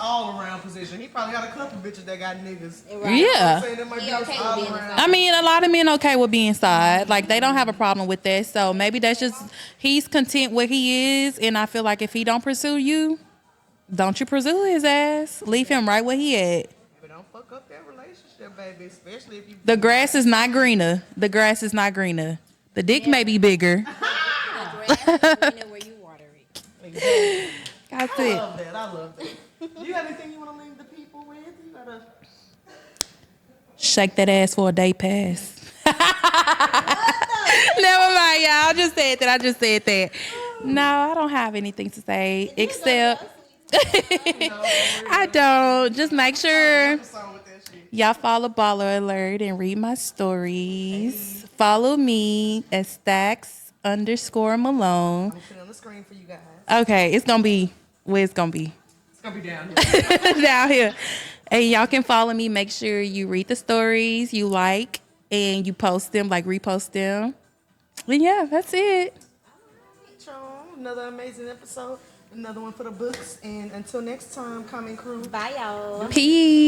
all-around position. He probably got a couple bitches that got niggas. Right. Yeah. That might He be okay with being inside. I mean, a lot of men okay with being side. Like, they don't have a problem with that. So maybe that's just, he's content where he is. And I feel like if he don't pursue you, don't you pursue his ass. Leave him right where he at. But don't fuck up that relationship, baby. Especially if you. The grass is not greener. The grass is not greener. The dick may be bigger. The grass is greener where you water it. Exactly. That's I it. love that. Do you have anything you want to leave the people with? You gotta. Shake that ass for a day pass. Never mind, y'all. I just said that. No, I don't have anything to say except I don't. Just make sure y'all follow Baller Alert and read my stories. Follow me at Stacks_Malone. I'm putting on the screen for you guys. Okay, it's gonna be where it's gonna be. It's gonna be down here. Down here. And y'all can follow me. Make sure you read the stories you like and you post them, like repost them. And yeah, that's it. True. another amazing episode, another one for the books. And until next time, Common Crew. Bye, y'all. Peace.